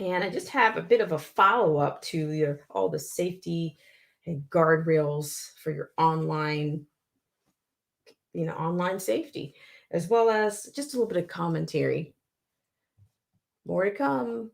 And I just have a bit of a follow up to all the safety and guardrails for your online safety, as well as just a little bit of commentary. More to come.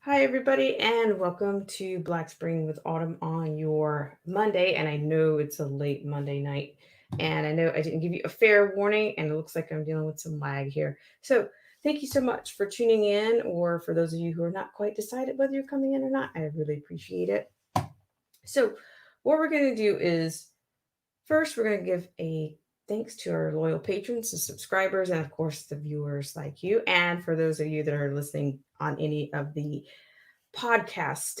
Hi, everybody, and welcome to Black Spring with Autumn on your Monday. And I know it's a late Monday night, and I know I didn't give you a fair warning, and it looks like I'm dealing with some lag here. So, thank you so much for tuning in, or for those of you who are not quite decided whether you're coming in or not, I really appreciate it. So, what we're going to do is first, we're going to give a thanks to our loyal patrons, the subscribers, and of course, the viewers like you. And for those of you that are listening on any of the podcast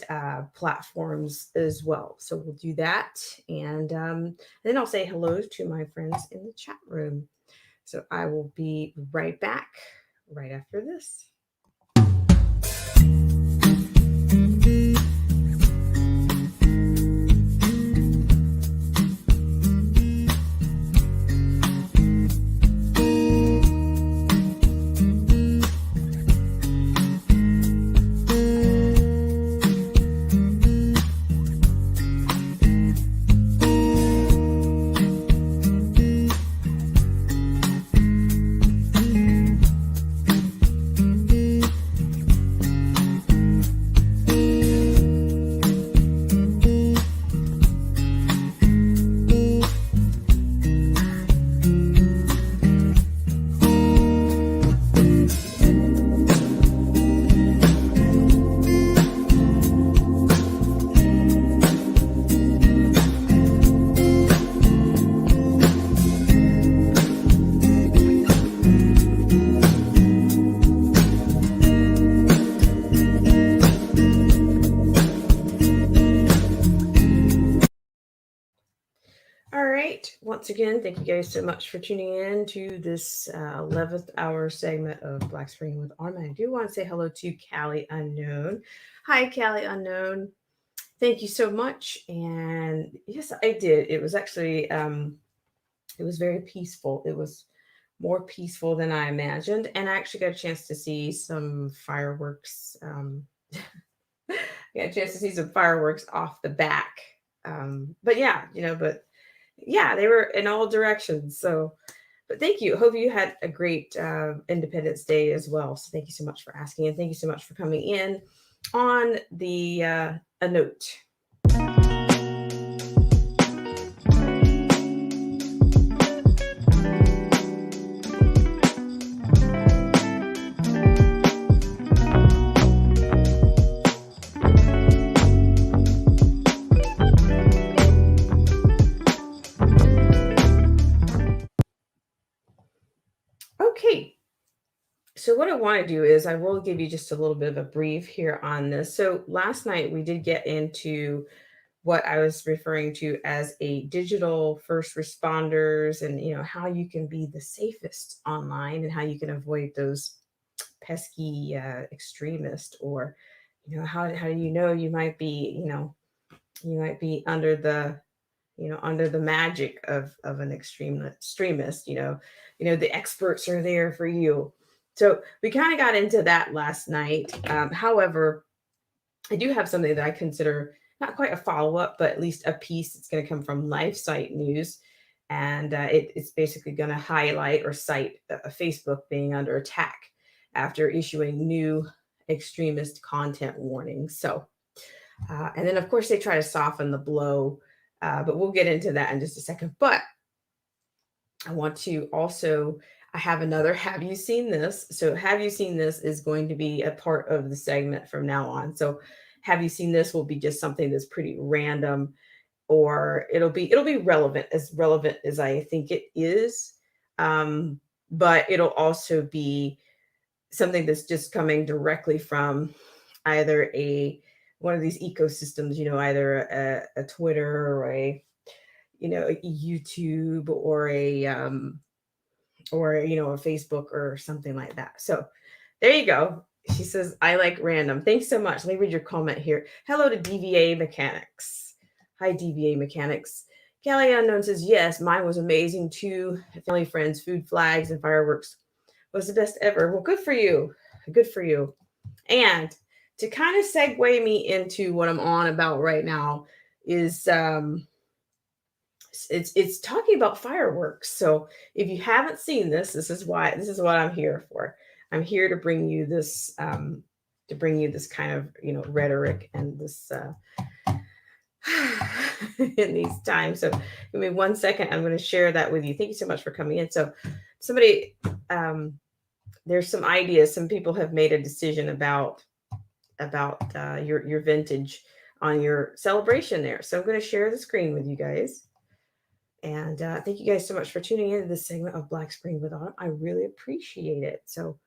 platforms as well. So we'll do that. And then I'll say hello to my friends in the chat room. So I will be right back right after this. All right. Once again, thank you guys so much for tuning in to this 11th hour segment of Black Spring with Armin. I do want to say hello to Callie Unknown. Hi, Callie Unknown. Thank you so much. And yes, I did. It was actually, it was very peaceful. It was more peaceful than I imagined. And I actually got a chance to see some fireworks. I got a chance to see some fireworks off the back. But yeah, but yeah, they were in all directions. So, but thank you. Hope you had a great Independence Day as well. So thank you so much for asking, and thank you so much for coming in on the a note. Okay, so what I want to do is I will give you just a little bit of a brief here on this. So last night we did get into what I was referring to as a digital first responders, and how you can be the safest online and how you can avoid those pesky extremist, or how do you know you might be under the under the magic of an extremist. The experts are there for you. So we kind of got into that last night. However, I do have something that I consider not quite a follow up, but at least a piece that's going to come from LifeSite News. And it's basically going to highlight or cite Facebook being under attack after issuing new extremist content warnings. So, and then of course they try to soften the blow, but we'll get into that in just a second. But I want to also, I have another Have You Seen This? So, Have You Seen This is going to be a part of the segment from now on. So, Have You Seen This will be just something that's pretty random, or it'll be relevant as I think it is. But it'll also be something that's just coming directly from either a one of these ecosystems, either a Twitter or a YouTube or a Facebook or something like that. So there you go. She says, I like random. Thanks so much. Let me read your comment here. Hello to DVA Mechanics. Hi, DVA Mechanics. Kelly Unknown says, yes, mine was amazing too. Family, friends, food, flags, and fireworks was the best ever. Well, good for you. Good for you. And to kind of segue me into what I'm on about right now is it's talking about fireworks. So if you haven't seen this is what I'm here for. I'm here to bring you this kind of rhetoric and this in these times. So give me 1 second. I'm going to share that with you. Thank you so much for coming in. So somebody there's some ideas. Some people have made a decision about your vintage on your celebration there. So I'm going to share the screen with you guys. And thank you guys so much for tuning into this segment of Black Spring with Autumn. I really appreciate it. So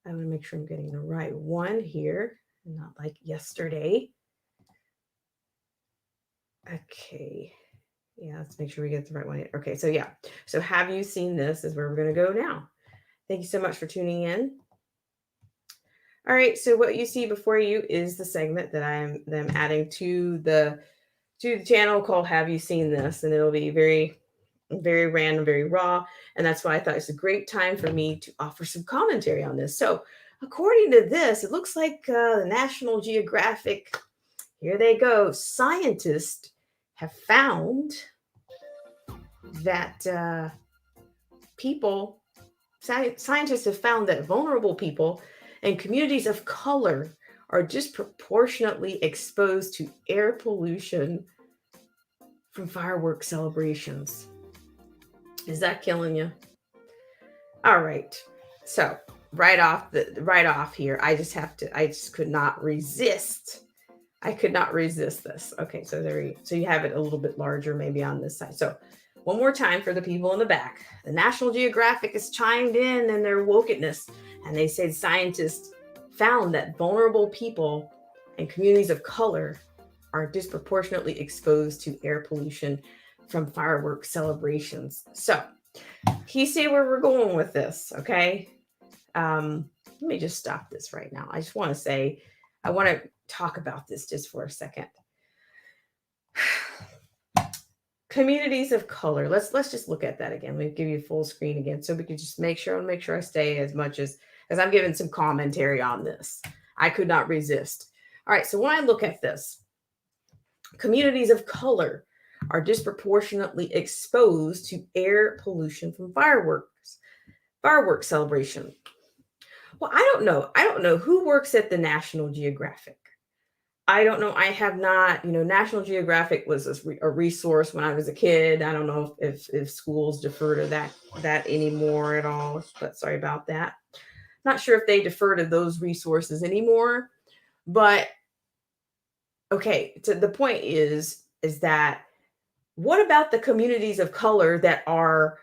I'm going to make sure I'm getting the right one here, not like yesterday. Okay. Yeah, let's make sure we get the right one here. Okay, so yeah. So have you seen this is where we're going to go now. Thank you so much for tuning in. All right, so what you see before you is the segment that I'm adding to the channel called Have You Seen This? And it'll be very, very random, very raw. And that's why I thought it's a great time for me to offer some commentary on this. So according to this, it looks like the National Geographic, here they go, scientists have found that scientists have found that vulnerable people and communities of color are disproportionately exposed to air pollution from fireworks celebrations. Is that killing you? All right. So right off here, I just could not resist. I could not resist this. Okay, so you have it a little bit larger maybe on this side. So one more time for the people in the back. The National Geographic has chimed in their wokeness, and they said scientists found that vulnerable people and communities of color are disproportionately exposed to air pollution from fireworks celebrations. So, can you see where we're going with this? Okay. Let me just stop this right now. I just want to say, I want to talk about this just for a second. Communities of color. Let's just look at that again. Let me give you full screen again so we can just make sure I stay as much as I'm giving some commentary on this. I could not resist. All right, so when I look at this, communities of color are disproportionately exposed to air pollution from fireworks celebration. Well, I don't know who works at the National Geographic. I don't know. I have not, National Geographic was a resource when I was a kid. I don't know if schools defer to that anymore at all, but sorry about that. Not sure if they defer to those resources anymore, but okay. So the point is that what about the communities of color that are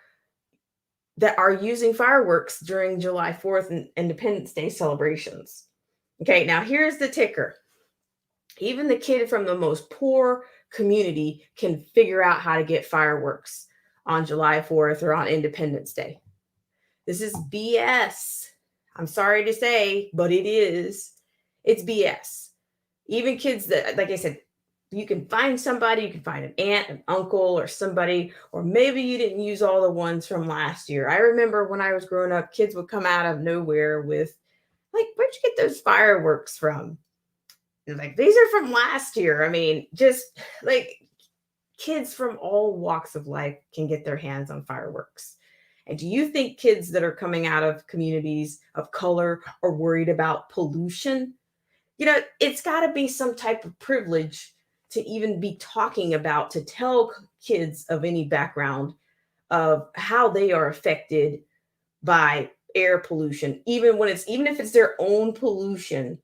using fireworks during July 4th and Independence Day celebrations? Okay, now here's the ticker. Even the kid from the most poor community can figure out how to get fireworks on July 4th or on Independence Day. This is BS. I'm sorry to say, but it is. It's BS. Even kids that, like I said, you can find somebody, you can find an aunt, an uncle, or somebody, or maybe you didn't use all the ones from last year. I remember when I was growing up, kids would come out of nowhere with, like, where'd you get those fireworks from? And like, these are from last year. I mean, just like kids from all walks of life can get their hands on fireworks. And do you think kids that are coming out of communities of color are worried about pollution? It's got to be some type of privilege to even be talking about, to tell kids of any background of how they are affected by air pollution, even if it's their own pollution.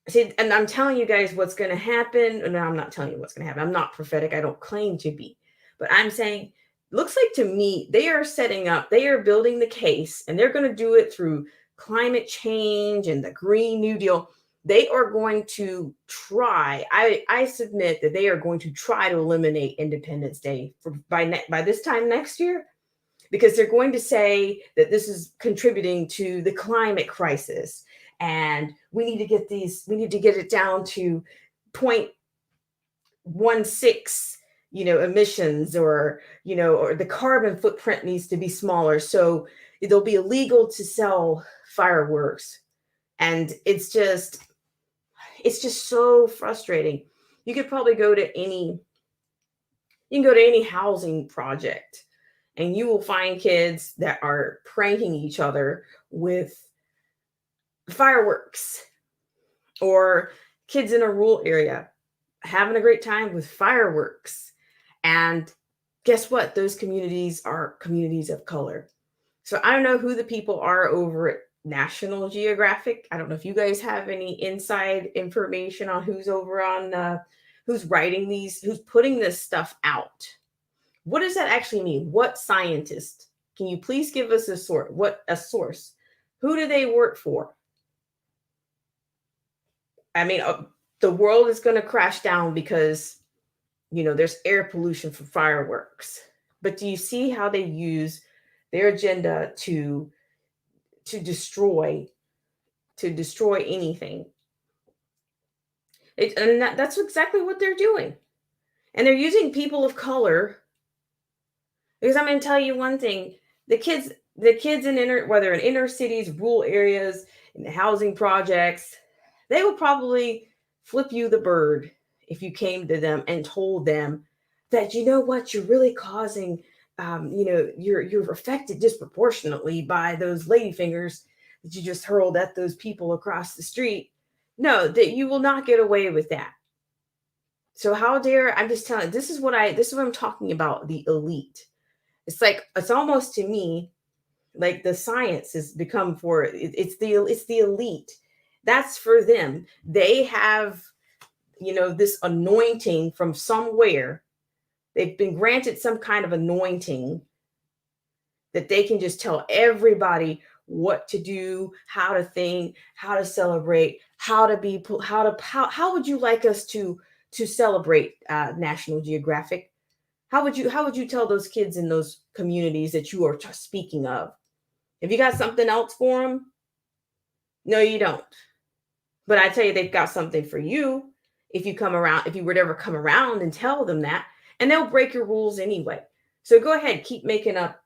See, and I'm telling you guys what's going to happen. No, I'm not telling you what's going to happen. I'm not prophetic. I don't claim to be. But I'm saying, looks like to me, they are building the case, and they're going to do it through climate change and the Green New Deal. They are going to try. I submit that they are going to try to eliminate Independence Day by this time next year, because they're going to say that this is contributing to the climate crisis, and we need to get it down to 0.16, emissions, or the carbon footprint needs to be smaller, so it'll be illegal to sell fireworks. And it's just so frustrating. You could probably go to any you can go to any housing project, and you will find kids that are pranking each other with fireworks, or kids in a rural area having a great time with fireworks. And guess what? Those communities are communities of color. So I don't know who the people are over at National Geographic. I don't know if you guys have any inside information on who's over on who's writing these, who's putting this stuff out. What does that actually mean? What scientist? Can you please give us a sort? What a source? Who do they work for? I mean, the world is going to crash down because there's air pollution from fireworks. But do you see how they use their agenda to destroy anything? That's exactly what they're doing, and they're using people of color. Because I'm going to tell you one thing: the kids whether in inner cities, rural areas, in the housing projects, they will probably flip you the bird if you came to them and told them that, what, you're really causing, you're affected disproportionately by those ladyfingers that you just hurled at those people across the street. No, that you will not get away with that. So how dare, I'm just telling, this is what I'm talking about, the elite. It's almost, to me, like the science has become for it's the elite. That's for them. They have, this anointing from somewhere. They've been granted some kind of anointing that they can just tell everybody what to do, how to think, how to celebrate, how would you like us to celebrate, National Geographic? How would you tell those kids in those communities that you are speaking of? Have you got something else for them? No, you don't. But I tell you, they've got something for you if you would ever come around and tell them that, and they'll break your rules anyway. So go ahead, keep making up,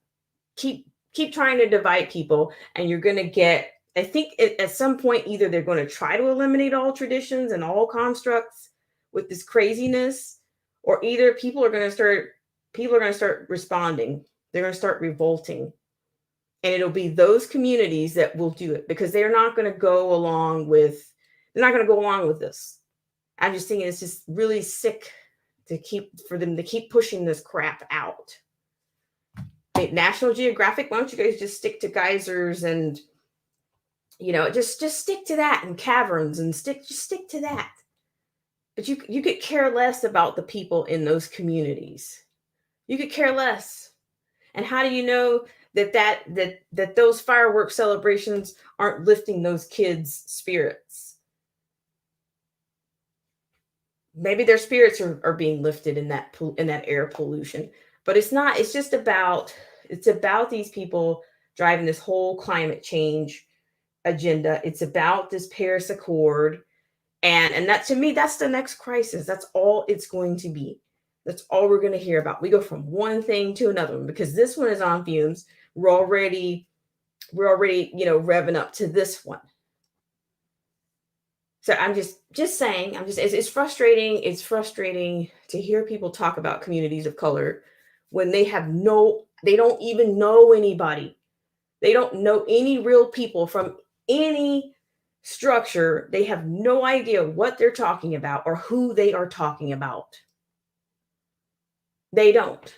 keep trying to divide people, and you're going to get, I think at some point, either they're going to try to eliminate all traditions and all constructs with this craziness, or either people are going to start responding. They're going to start revolting. And it'll be those communities that will do it, because they're not going to go along with this. I'm just thinking it's just really sick for them to keep pushing this crap out. National Geographic, why don't you guys just stick to geysers and just stick to that, and caverns, and stick to that. But you could care less about the people in those communities. You could care less. And how do you know that those firework celebrations aren't lifting those kids' spirits? Maybe their spirits are being lifted in that air pollution, but it's not. It's about these people driving this whole climate change agenda. It's about this Paris Accord, and that, to me, that's the next crisis. That's all it's going to be. That's all we're going to hear about. We go from one thing to another one, because this one is on fumes. We're already revving up to this one. So I'm just saying, it's frustrating. It's frustrating to hear people talk about communities of color when they don't even know anybody. They don't know any real people from any structure. They have no idea what they're talking about or who they are talking about. They don't.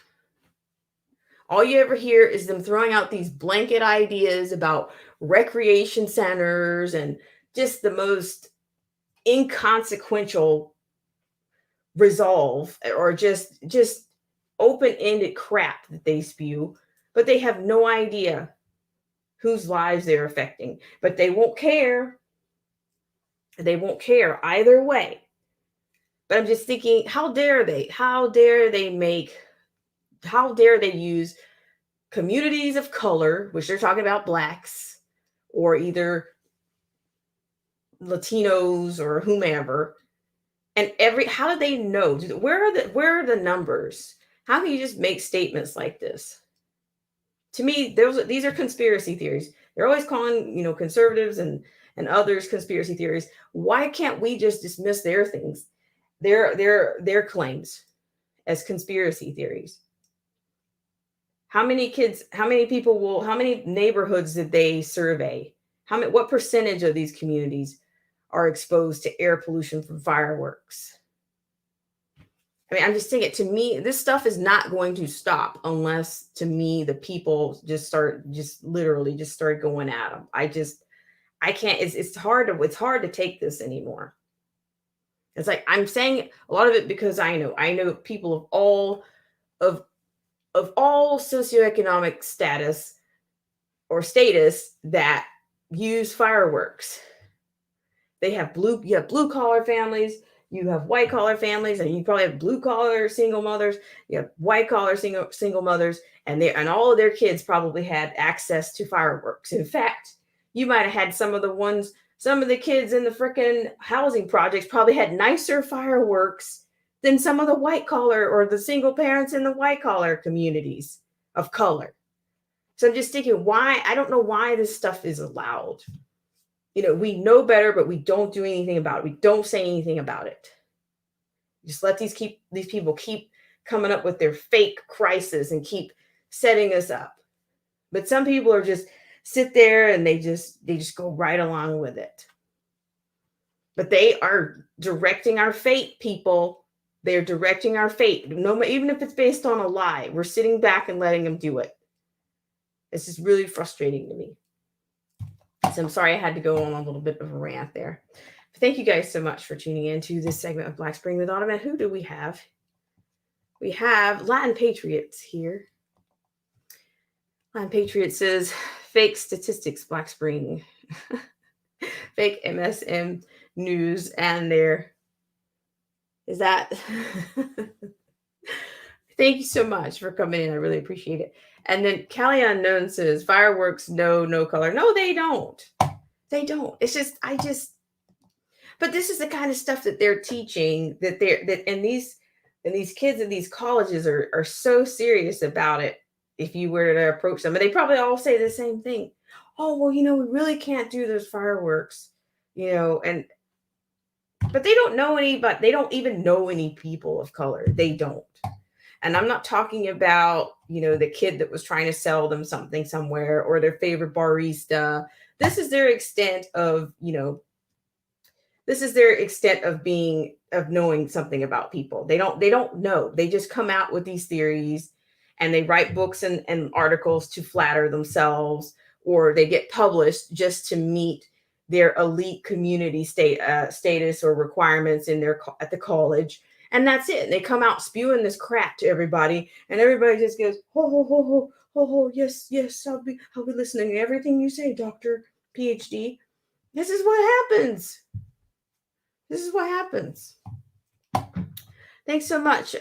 All you ever hear is them throwing out these blanket ideas about recreation centers and just the most inconsequential resolve, or just open-ended crap that they spew, but they have no idea whose lives they're affecting. But they won't care. They won't care either way. But I'm just thinking, how dare they? How dare they how dare they use communities of color, which they're talking about blacks or either Latinos or whomever, and how do they know? Where are the numbers? How can you just make statements like this? To me, these are conspiracy theories. They're always calling, conservatives and others conspiracy theories. Why can't we just dismiss their things, their claims as conspiracy theories? How many kids, how many neighborhoods did they survey? What percentage of these communities are exposed to air pollution from fireworks? I mean, I'm just saying it. To me, this stuff is not going to stop unless, to me, the people literally just start going at them. I can't. It's hard to take this anymore. It's like I'm saying a lot of it because I know people of of all socioeconomic status that use fireworks. You have blue collar families, you have white collar families, and you probably have blue collar single mothers, you have white collar single mothers, and all of their kids probably had access to fireworks. In fact, you might have had some of the kids in the freaking housing projects probably had nicer fireworks than some of the white collar or the single parents in the white collar communities of color. So I'm just thinking, why? I don't know why this stuff is allowed. We know better, but we don't do anything about it. We don't say anything about it. Just let these people keep coming up with their fake crisis and keep setting us up. But some people are just sit there and they just go right along with it. But they are directing our fate, people. They're directing our fate. No, even if it's based on a lie, we're sitting back and letting them do it. This is really frustrating to me. So I'm sorry I had to go on a little bit of a rant there. But thank you guys so much for tuning in to this segment of Black Spring with Autumn. And who do we have? We have Latin Patriots here. Latin Patriot says, fake statistics, Black Spring. Fake MSM news and there. Is that? Thank you so much for coming in. I really appreciate it. And then Callie Unknown says, fireworks, no color. No, they don't. They don't. But this is the kind of stuff that they're teaching and these kids in these colleges are so serious about it. If you were to approach them, and they probably all say the same thing. Oh, well, we really can't do those fireworks, but they don't know but they don't even know any people of color. They don't. And I'm not talking about, the kid that was trying to sell them something somewhere or their favorite barista. This is their extent of, of knowing something about people. They don't know. They just come out with these theories and they write books and articles to flatter themselves, or they get published just to meet their elite community status or requirements at the college. And that's it. They come out spewing this crap to everybody, and everybody just goes, ho, ho, ho, ho, ho, ho, yes, I'll be listening to everything you say, Dr. PhD. This is what happens. Thanks so much.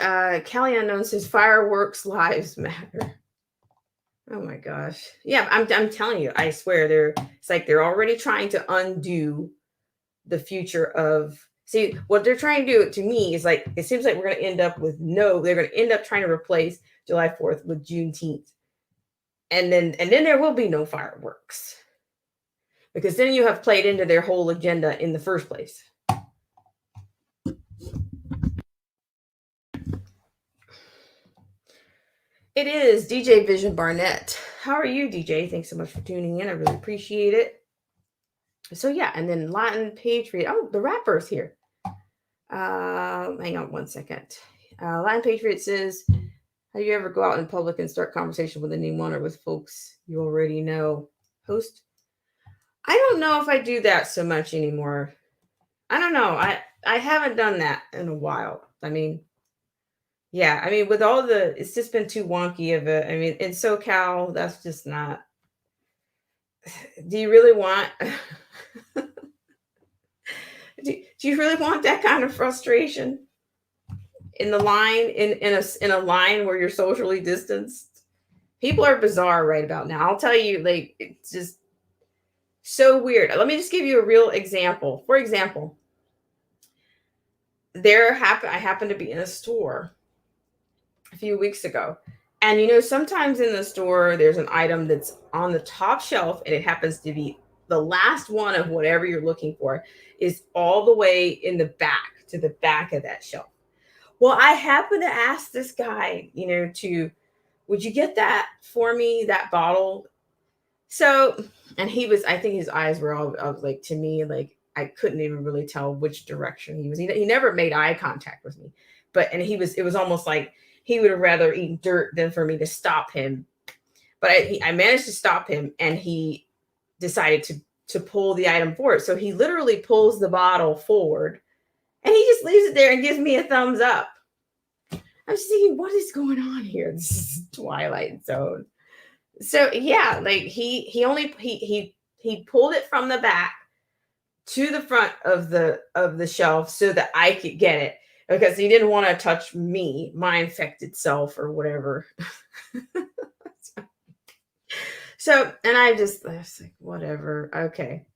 Callie Unknown says, fireworks lives matter. Oh my gosh. Yeah, I'm telling you, I swear it's like they're already trying to undo the future of. See, what they're trying to do to me is like, it seems like we're going to end up with they're going to end up trying to replace July 4th with Juneteenth. And then there will be no fireworks. Because then you have played into their whole agenda in the first place. It is DJ Vision Barnett. How are you, DJ? Thanks so much for tuning in. I really appreciate it. So yeah, and then Latin Patriot. Oh, the rapper's here. Hang on one second. Latin Patriot says, how do you ever go out in public and start conversation with anyone or with folks you already know? Host? I don't know if I do that so much anymore. I don't know. I haven't done that in a while. I mean, yeah, I mean, with it's just been too wonky of it. I mean, in SoCal, that's just not. Do you really want? Do you really want that kind of frustration in the line in a line where you're socially distanced? People are bizarre right about now. I'll tell you, like, it's just so weird. Let me just give you a real example. For example, I happened to be in a store a few weeks ago. And sometimes in the store there's an item that's on the top shelf and it happens to be the last one of whatever you're looking for is all the way in the back to the back of that shelf. Well, I happened to ask this guy, to would you get that for me, that bottle? So, and I think his eyes were all like to me, like I couldn't even really tell which direction he was. He never made eye contact with me, and it was almost like he would have rather eaten dirt than for me to stop him. But I managed to stop him, and he decided to pull the item forward. So he literally pulls the bottle forward, and he just leaves it there and gives me a thumbs up. I was thinking, what is going on here? This is Twilight Zone. So yeah, like he pulled it from the back to the front of the shelf so that I could get it because he didn't want to touch me, my infected self or whatever. So, and I was like, whatever, okay.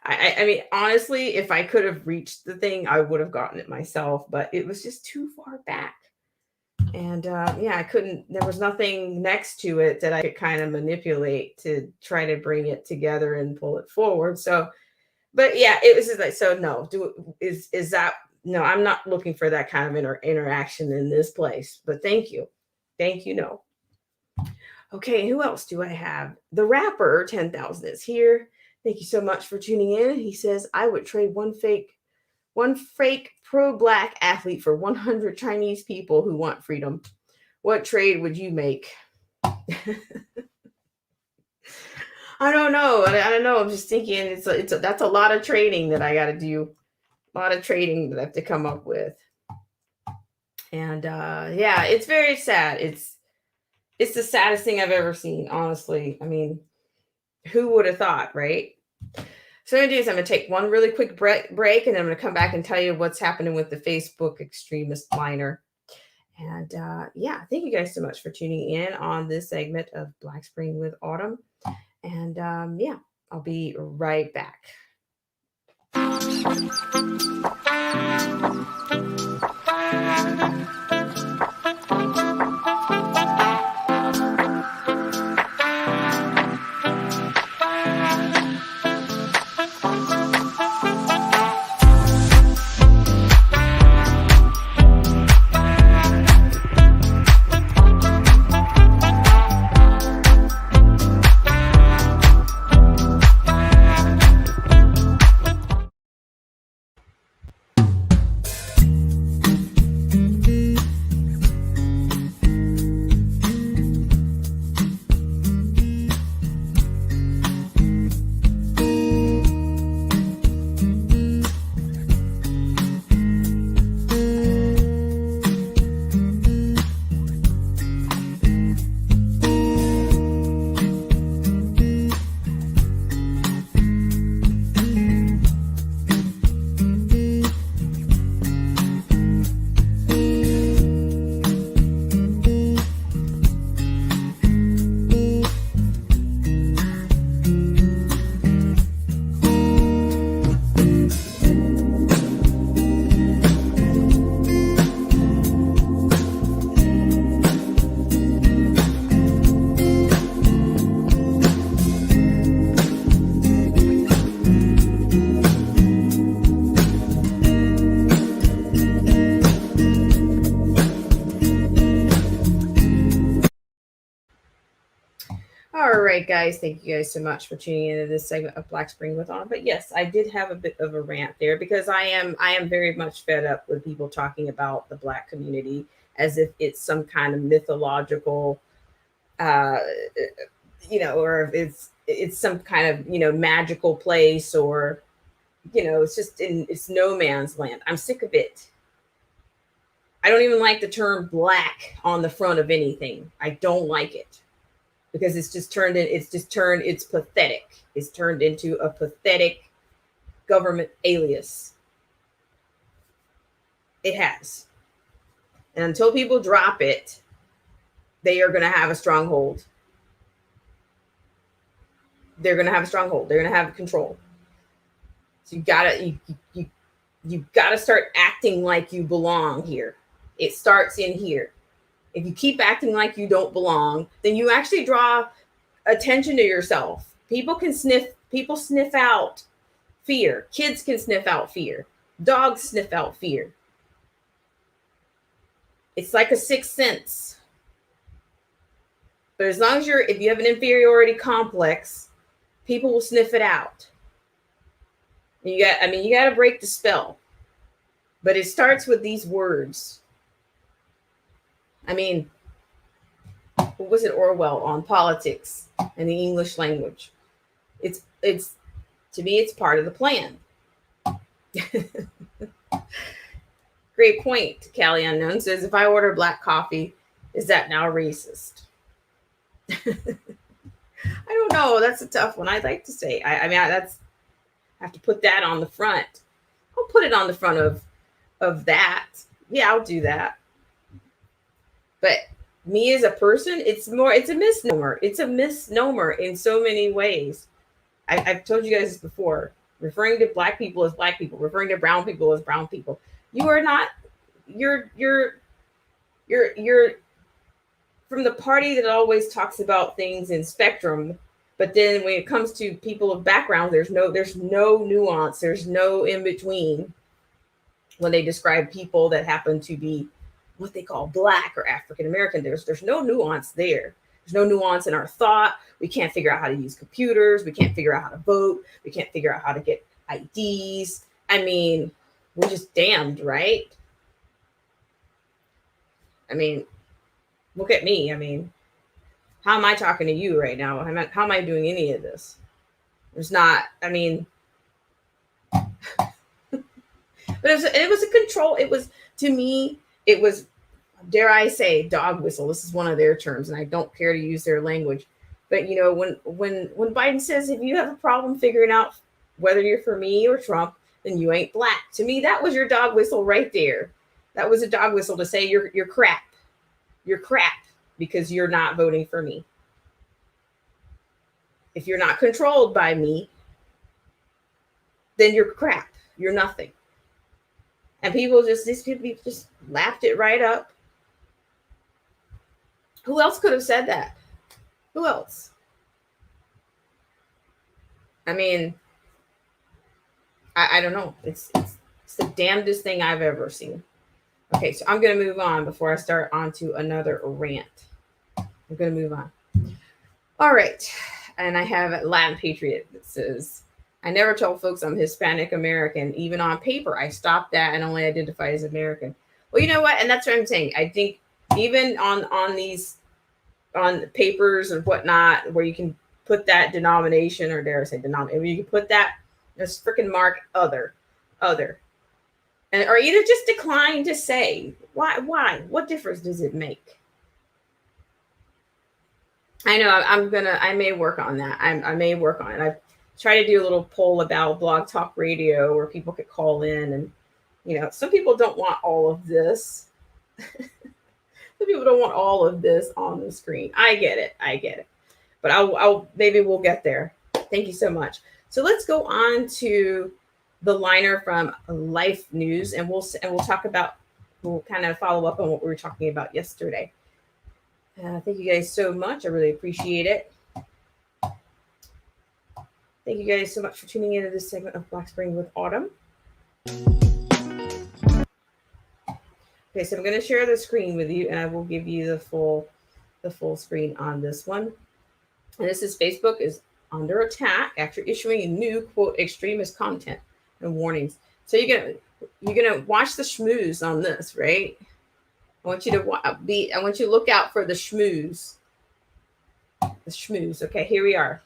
I mean, honestly, if I could have reached the thing, I would have gotten it myself, but it was just too far back. And yeah, I couldn't, there was nothing next to it that I could kind of manipulate to try to bring it together and pull it forward. So, but yeah, it was just like, so no, is that, no, I'm not looking for that kind of interaction in this place, but thank you. Thank you. No. Okay. Who else do I have? The rapper 10,000 is here. Thank you so much for tuning in. He says, I would trade one fake pro-black athlete for 100 Chinese people who want freedom. What trade would you make? I don't know. I don't know. I'm just thinking that's a lot of trading that I got to do. A lot of trading that I have to come up with. And yeah, it's very sad. It's the saddest thing I've ever seen, honestly. I mean, who would have thought, right? So what I'm going to do is I'm going to take one really quick break, and then I'm going to come back and tell you what's happening with the Facebook extremist liner. And yeah, thank you guys so much for tuning in on this segment of Black Spring with Autumn. And yeah, I'll be right back. All right, guys. Thank you guys so much for tuning into this segment of Black Spring with On. But yes, I did have a bit of a rant there because I am very much fed up with people talking about the Black community as if it's some kind of mythological, or if it's some kind of magical place, or it's no man's land. I'm sick of it. I don't even like the term black on the front of anything. I don't like it. Because it's pathetic. It's turned into a pathetic government alias. It has. And until people drop it, they are going to have a stronghold. They're going to have a stronghold. They're going to have control. So you gotta start acting like you belong here. It starts in here. If you keep acting like you don't belong, then you actually draw attention to yourself. People sniff out fear. Kids can sniff out fear. Dogs sniff out fear. It's like a sixth sense. But as long as if you have an inferiority complex, people will sniff it out. You got to break the spell. But it starts with these words. I mean, what was it, Orwell on politics and the English language? It's to me, it's part of the plan. Great point. Callie Unknown says, if I order black coffee, is that now racist? I don't know. That's a tough one. I'd like to say. I have to put that on the front. I'll put it on the front of that. Yeah, I'll do that. But me as a person, it's a misnomer. It's a misnomer in so many ways. I've told you guys this before. Referring to black people as black people, referring to brown people as brown people. You are not. You're from the party that always talks about things in spectrum, but then when it comes to people of background, there's no nuance, there's no in between when they describe people that happen to be what they call black or African American. There's no nuance there. There's no nuance in our thought. We can't figure out how to use computers. We can't figure out how to vote. We can't figure out how to get IDs. I mean, we're just damned, right? I mean, look at me. I mean, how am I talking to you right now? How am I doing any of this? There's not, I mean, but it was a control. It was, to me, it was, dare I say, dog whistle. This is one of their terms, and I don't care to use their language. But, you know, when Biden says, if you have a problem figuring out whether you're for me or Trump, then you ain't black. To me, that was your dog whistle right there. That was a dog whistle to say you're crap. You're crap because you're not voting for me. If you're not controlled by me, then you're crap. You're nothing. And these people just laughed it right up. Who else could have said that? Who else? I mean, I don't know. It's the damnedest thing I've ever seen. Okay, so I'm going to move on before I start on to another rant. I'm going to move on. All right. And I have Latin Patriot that says, I never told folks I'm Hispanic American. Even on paper, I stopped that and only identify as American. Well, you know what? And that's what I'm saying. I think even on papers and whatnot, where you can put that denomination, or dare I say denomination, you can put that this freaking mark other. And or either just decline to say. Why? What difference does it make? I know I may work on that. I may work on it. I've tried to do a little poll about Blog Talk Radio where people could call in, and you know, some people don't want all of this. Some people don't want all of this on the screen. I get it. But I'll maybe we'll get there. Thank you so much. So let's go on to the liner from Life News, and we'll kind of follow up on what we were talking about yesterday. Thank you guys so much. I really appreciate it. Thank you guys so much for tuning into this segment of Black Spring with Autumn. Okay, so I'm going to share the screen with you, and I will give you the full screen on this one. And this is Facebook is under attack after issuing a new, quote, extremist content and warnings. So you're gonna watch the schmooze on this, right? I want you to look out for the schmooze. The schmooze. Okay, here we are.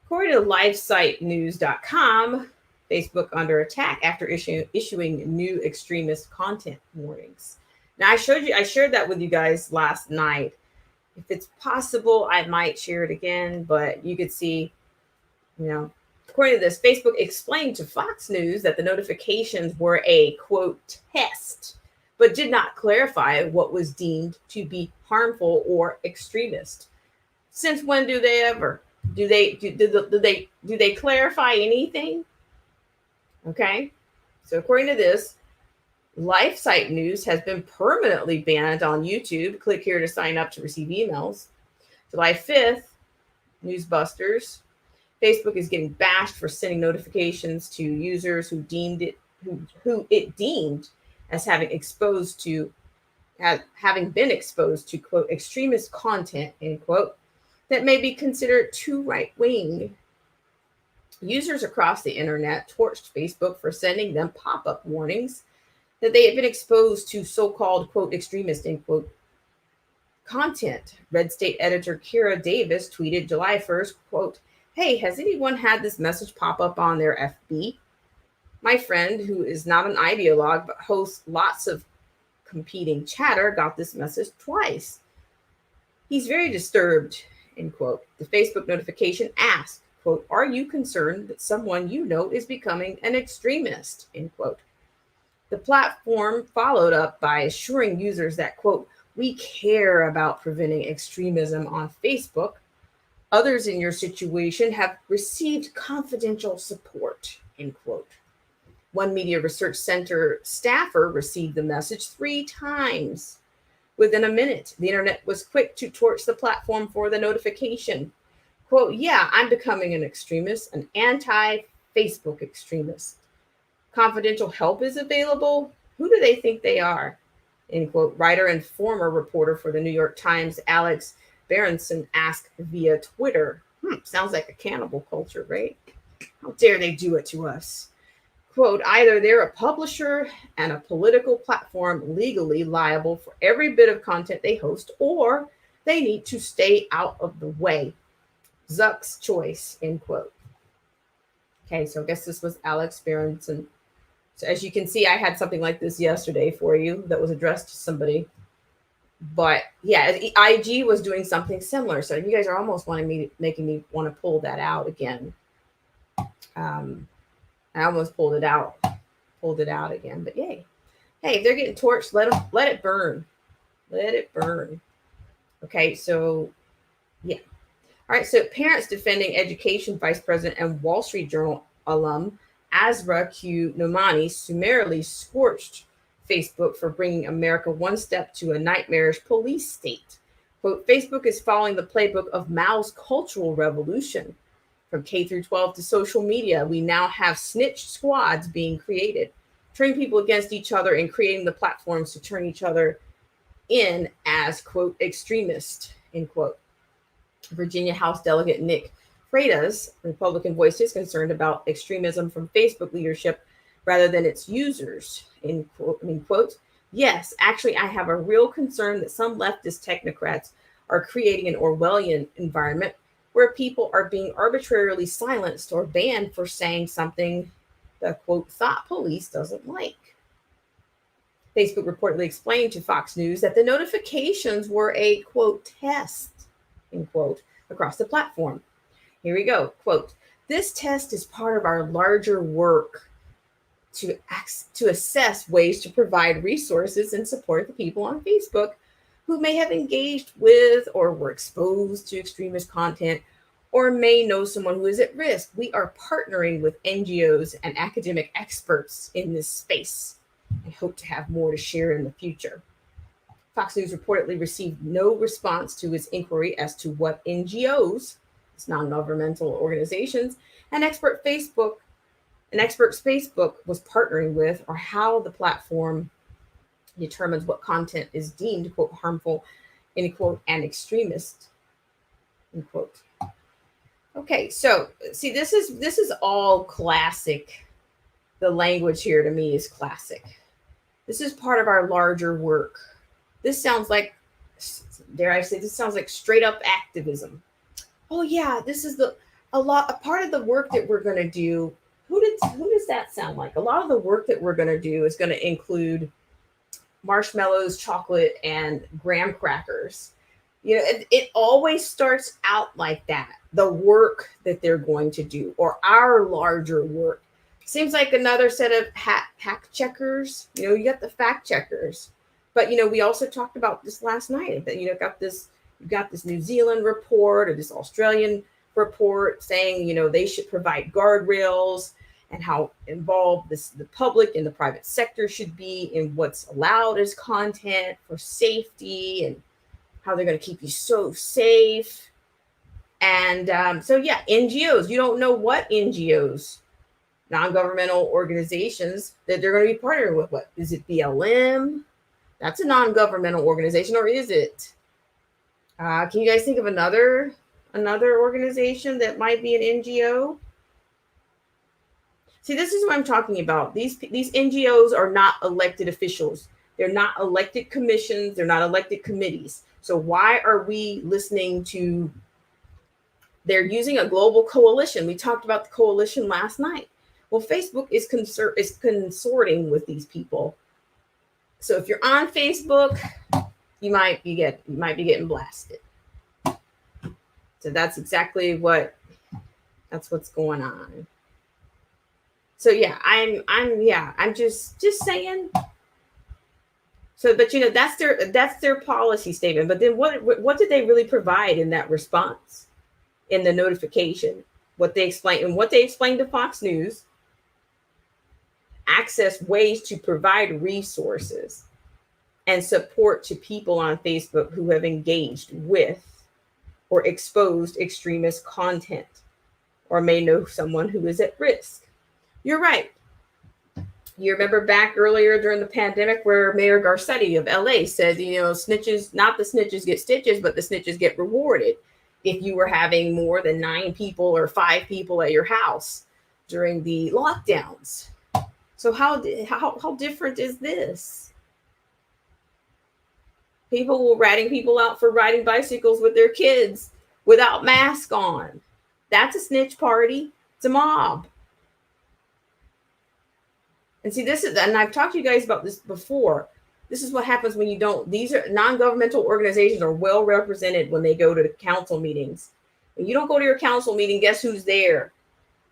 According to LifeSiteNews.com, Facebook under attack after issuing new extremist content warnings. Now I shared that with you guys last night. If it's possible, I might share it again, but you could see, you know, According to this, Facebook explained to Fox News that the notifications were a quote test, but did not clarify what was deemed to be harmful or extremist. Since when do they ever? Do they clarify anything? Okay. So according to this, LifeSite News has been permanently banned on YouTube. Click here to sign up to receive emails. July 5th, Newsbusters. Facebook is getting bashed for sending notifications to users who it deemed as having been exposed to quote extremist content end quote that may be considered too right wing. Users across the internet torched Facebook for sending them pop up warnings that they had been exposed to so called quote extremist end quote content. Red State editor Kira Davis tweeted July 1st, quote, "Hey, has anyone had this message pop up on their FB? My friend, who is not an ideologue but hosts lots of competing chatter, got this message twice. He's very disturbed," end quote. The Facebook notification asked, quote, "Are you concerned that someone you know is becoming an extremist?" end quote. The platform followed up by assuring users that, quote, "We care about preventing extremism on Facebook. Others in your situation have received confidential support," end quote. One Media Research Center staffer received the message 3 times. Within a minute, the internet was quick to torch the platform for the notification. Quote, "Yeah, I'm becoming an extremist, an anti-Facebook extremist. Confidential help is available. Who do they think they are?" End quote. Writer and former reporter for the New York Times, Alex Berenson, asked via Twitter. Sounds like a cannibal culture, right? How dare they do it to us? Quote, "Either they're a publisher and a political platform legally liable for every bit of content they host, or they need to stay out of the way. Zuck's choice," end quote. Okay, so I guess this was Alex Berenson. So as you can see, I had something like this yesterday for you that was addressed to somebody. But yeah, IG was doing something similar. So you guys are almost making me want to pull that out again. I almost pulled it out again. But yay! Hey, if they're getting torched, let it burn. Let it burn. Okay, so yeah. All right, so parents defending education vice president and Wall Street Journal alum Asra Q. Nomani summarily scorched Facebook for bringing America one step to a nightmarish police state. Quote, "Facebook is following the playbook of Mao's Cultural Revolution. From K through 12 to social media, we now have snitch squads being created, turning people against each other and creating the platforms to turn each other in as, quote, extremist," end quote. Virginia House Delegate Nick Freitas, Republican, voiced his concern about extremism from Facebook leadership rather than its users. In quote, "Yes, actually, I have a real concern that some leftist technocrats are creating an Orwellian environment where people are being arbitrarily silenced or banned for saying something the, quote, thought police doesn't like." Facebook reportedly explained to Fox News that the notifications were a, quote, test, end quote, across the platform. Here we go. Quote, "This test is part of our larger work to assess ways to provide resources and support the people on Facebook who may have engaged with or were exposed to extremist content or may know someone who is at risk. We are partnering with NGOs and academic experts in this space and hope to have more to share in the future." Fox News reportedly received no response to its inquiry as to what NGOs, it's non-governmental organizations, and experts Facebook was partnering with, or how the platform determines what content is deemed, quote, harmful, end quote, and extremist, end quote. Okay, so see, this is all classic. The language here to me is classic. This is part of our larger work. This sounds like, dare I say, this sounds like straight up activism. Oh yeah, this is a part of the work that we're going to do. Who does that sound like? A lot of the work that we're going to do is going to include marshmallows, chocolate, and graham crackers. It always starts out like that. The work that they're going to do, or our larger work. Seems like another set of hack checkers. You got the fact checkers. But we also talked about this last night. That you got this New Zealand report or this Australian report saying, they should provide guardrails and how involved the public and the private sector should be in what's allowed as content for safety, and how they're going to keep you so safe. And so, yeah, NGOs, you don't know what NGOs, non-governmental organizations, that they're going to be partnering with. What is it? BLM? That's a non-governmental organization, or is it? Can you guys think of another organization that might be an NGO? See, this is what I'm talking about. These NGOs are not elected officials. They're not elected commissions. They're not elected committees. So why are we listening to? They're using a global coalition. We talked about the coalition last night. Well, Facebook is consorting with these people. So if you're on Facebook, you might be getting blasted. So that's exactly that's what's going on. So yeah, I'm just saying. So, but that's their policy statement. But then what did they really provide in that response, in the notification? What they explained to Fox News: access ways to provide resources and support to people on Facebook who have engaged with or exposed extremist content or may know someone who is at risk. You're right. You remember back earlier during the pandemic where Mayor Garcetti of LA said, snitches, not the snitches get stitches, but the snitches get rewarded if you were having more than 9 people or 5 people at your house during the lockdowns. So how different is this? People were ratting people out for riding bicycles with their kids without masks on. That's a snitch party. It's a mob. And see, and I've talked to you guys about this before. This is what happens when you don't. These are non-governmental organizations are well represented when they go to the council meetings. When you don't go to your council meeting, guess who's there?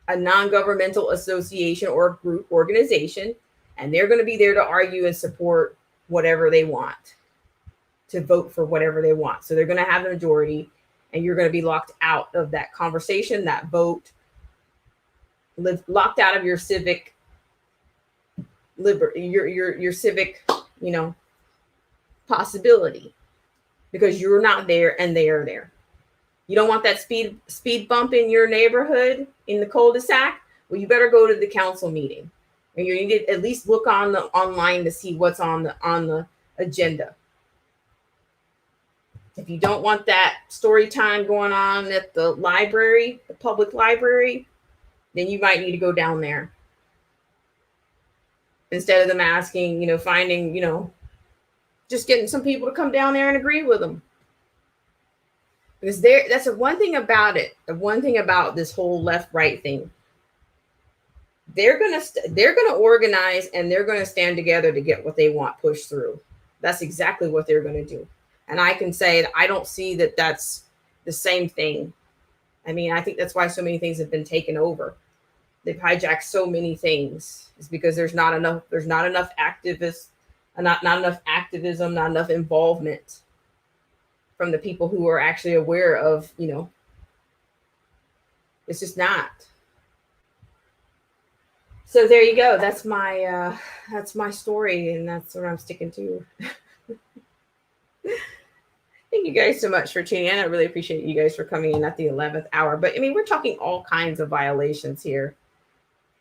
A non-governmental association or group organization, and they're going to be there to argue and support whatever they want, to vote for whatever they want. So they're going to have the majority, and you're going to be locked out of that conversation, that vote, locked out of your civic liberty, your civic, possibility, because you're not there and they are there. You don't want that speed bump in your neighborhood in the cul-de-sac? Well, you better go to the council meeting, and you need to at least look online to see what's on the agenda. If you don't want that story time going on at the library, the public library, then you might need to go down there. Instead of them asking, finding, just getting some people to come down there and agree with them. Because that's the one thing about it. The one thing about this whole left-right thing. They're gonna organize, and they're gonna stand together to get what they want pushed through. That's exactly what they're gonna do. And I can say that I don't see that that's the same thing. I mean, I think that's why so many things have been taken over. They've hijacked so many things. It's because there's not enough activists, not enough activism, not enough involvement from the people who are actually aware of, it's just not. So there you go. That's my story, and that's what I'm sticking to. Thank you guys so much for tuning in. I really appreciate you guys for coming in at the 11th hour. But I mean, we're talking all kinds of violations here.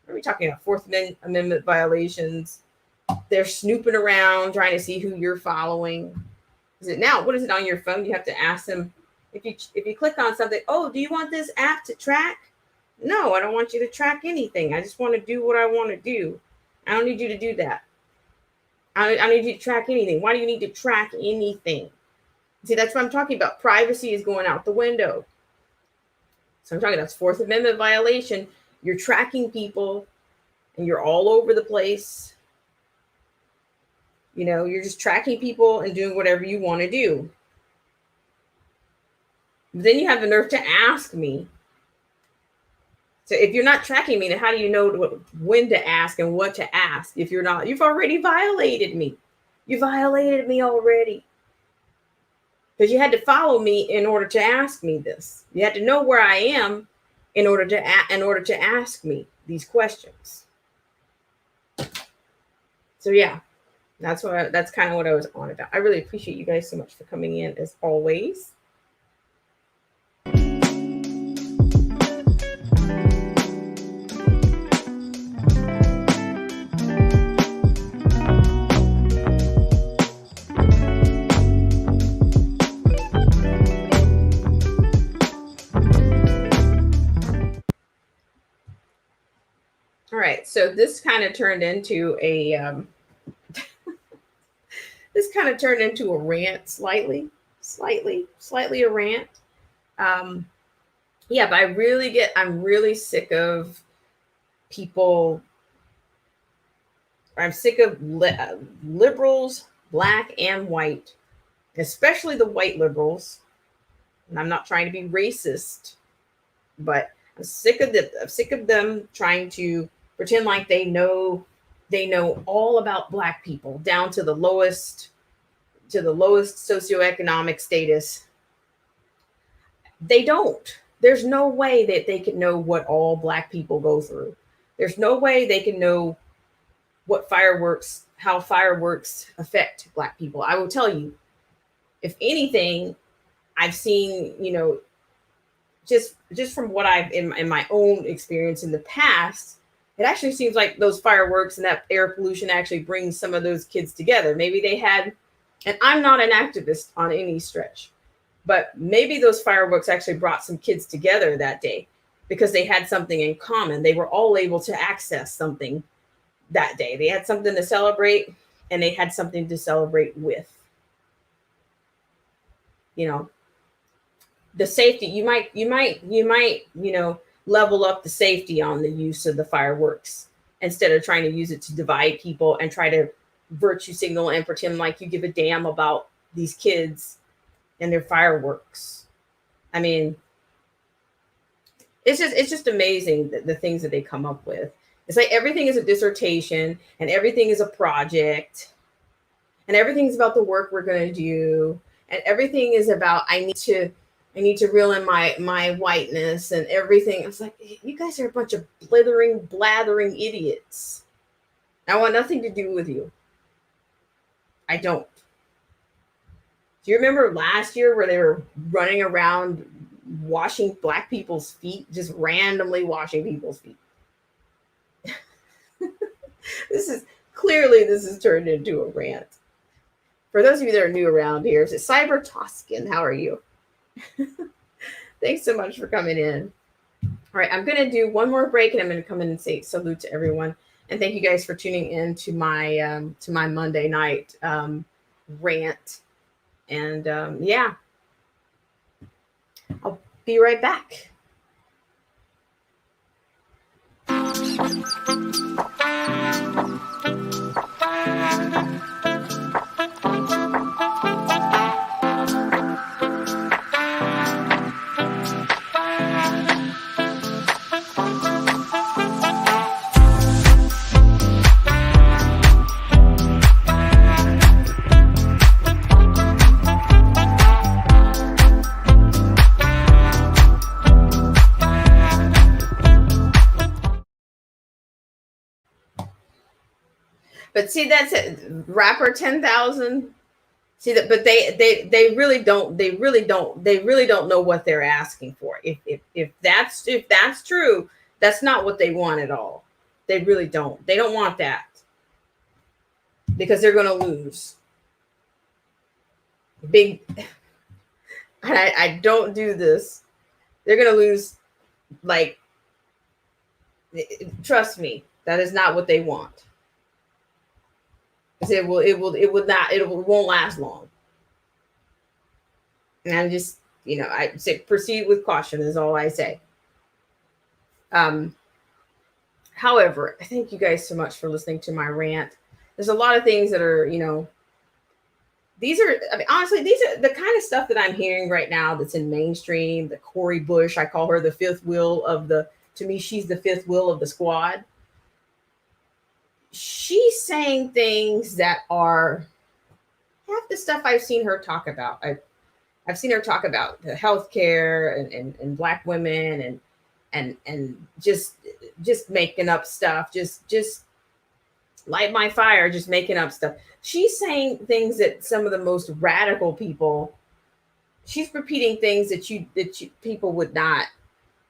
Are we talking about Fourth Amendment violations? They're snooping around trying to see who you're following. What is it on your phone? You have to ask them if you click on something. Oh, do you want this app to track? No, I don't want you to track anything. I just want to do what I want to do. I don't need you to do that. I need you to track anything. Why do you need to track anything? See, that's what I'm talking about. Privacy is going out the window. So I'm talking about Fourth Amendment violation. You're tracking people, and you're all over the place. You're just tracking people and doing whatever you want to do. Then you have the nerve to ask me. So if you're not tracking me, then how do you know when to ask and what to ask? If you're not, you've already violated me. You violated me already. Because you had to follow me in order to ask me this. You had to know where I am in order to ask me these questions. So yeah, that's kind of what I was on about. I really appreciate you guys so much for coming in as always. All right, so this kind of turned into a rant, slightly a rant. Yeah, but I'm really sick of people. I'm sick of liberals, black and white, especially the white liberals. And I'm not trying to be racist, but I'm sick of them trying to pretend like they know all about black people down to the lowest socioeconomic status. They don't. There's no way that they can know what all black people go through. There's no way they can know how fireworks affect black people. I will tell you, if anything, I've seen, just from what I've in my own experience in the past, it actually seems like those fireworks and that air pollution actually brings some of those kids together. Maybe they had, and I'm not an activist on any stretch, but maybe those fireworks actually brought some kids together that day because they had something in common. They were all able to access something that day. They had something to celebrate and they had something to celebrate with. The safety, you might level up the safety on the use of the fireworks instead of trying to use it to divide people and try to virtue signal and pretend like you give a damn about these kids and their fireworks. I mean, it's just amazing the things that they come up with. It's like everything is a dissertation and everything is a project and everything's about the work we're going to do and everything is about I need to reel in my whiteness and everything. I was like, you guys are a bunch of blathering idiots. I want nothing to do with you. I don't. Do you remember last year where they were running around washing black people's feet, just randomly washing people's feet? This has turned into a rant. For those of you that are new around here, is it Cyber Toscan? How are you? Thanks so much for coming in. All right, I'm going to do one more break and I'm going to come in and say salute to everyone. And thank you guys for tuning in to my Monday night rant. And yeah, I'll be right back. But see, that's it. Rapper 10,000. See that, but they really don't know what they're asking for. If that's true, that's not what they want at all. They really don't. They don't want that because they're going to lose. Big. And I don't do this. They're going to lose. Like, trust me, that is not what they want. It won't last long. And I'm just, I say proceed with caution is all I say. However, I thank you guys so much for listening to my rant. There's a lot of things that are, these are, I mean, honestly, these are the kind of stuff that I'm hearing right now that's in mainstream. The Cori Bush, I call her the fifth wheel of the, to me, she's the fifth wheel of the squad. She's saying things that are half the stuff I've seen her talk about. I've seen her talk about the healthcare and black women and just making up stuff, just light my fire, just making up stuff. She's saying things that some of the most radical people, she's repeating things that you people would not,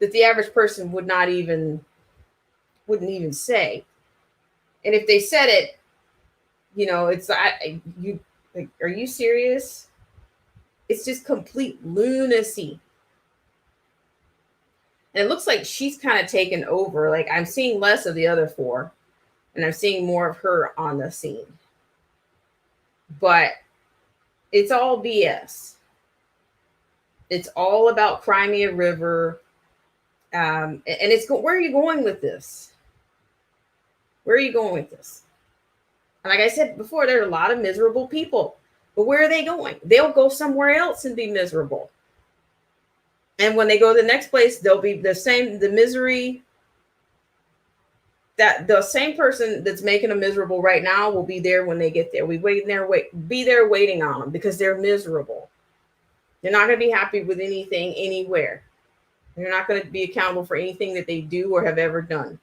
that the average person wouldn't even say. And if they said it, it's you like, are you serious? It's just complete lunacy. And it looks like she's kind of taken over. Like, I'm seeing less of the other four and I'm seeing more of her on the scene. But it's all BS. It's all about Crimea River. And where are you going with this? Where are you going with this? And like I said before, there are a lot of miserable people. But where are they going? They'll go somewhere else and be miserable. And when they go to the next place, they'll be the misery, that the same person that's making them miserable right now will be there when they get there. Be there waiting on them because they're miserable. They're not going to be happy with anything anywhere. They're not going to be accountable for anything that they do or have ever done.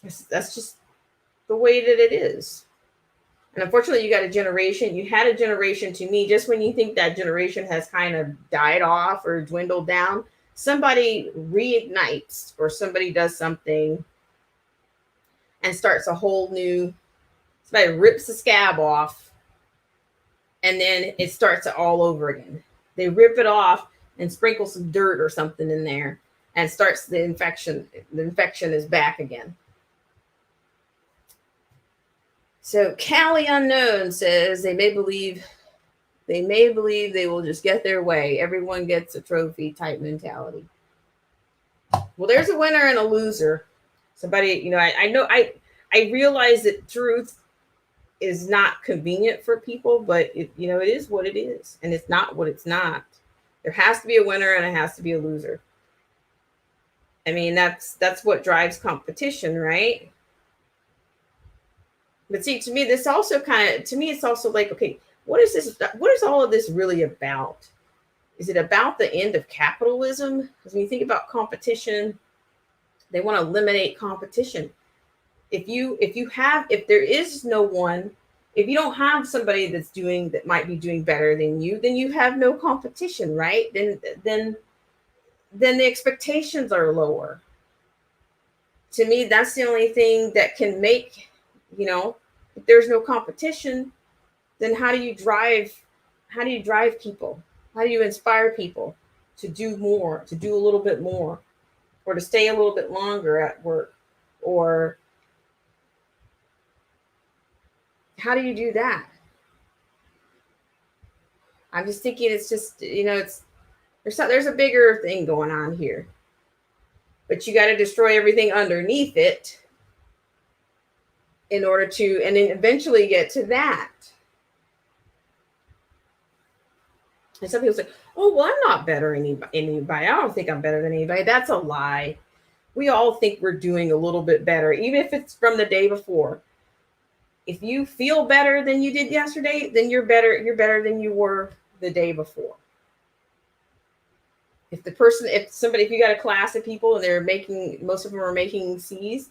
That's just the way that it is. And unfortunately, you had a generation, to me, just when you think that generation has kind of died off or dwindled down, somebody reignites or somebody does something and starts a whole new, somebody rips the scab off and then it starts all over again. They rip it off and sprinkle some dirt or something in there and starts the infection. The infection is back again. So Callie Unknown says they may believe they will just get their way. Everyone gets a trophy type mentality. Well, there's a winner and a loser. Somebody, I know I realize that truth is not convenient for people, but it is what it is, and it's not what it's not. There has to be a winner and it has to be a loser. I mean, that's what drives competition, right? But see, to me, it's also like, okay, what is this? What is all of this really about? Is it about the end of capitalism? Because when you think about competition, they want to eliminate competition. If there is no one, if you don't have somebody that might be doing better than you, then you have no competition, right? Then the expectations are lower. To me, that's the only thing that can make, if there's no competition, then how do you drive people? How do you inspire people to do more, to do a little bit more, or to stay a little bit longer at work? Or how do you do that? I'm just thinking it's just, there's a bigger thing going on here. But you got to destroy everything underneath it in order to, and then eventually get to that. And some people say, oh, well, I'm not better than anybody. I don't think I'm better than anybody. That's a lie. We all think we're doing a little bit better, even if it's from the day before. If you feel better than you did yesterday, then you're better than you were the day before. If you got a class of people and most of them are making C's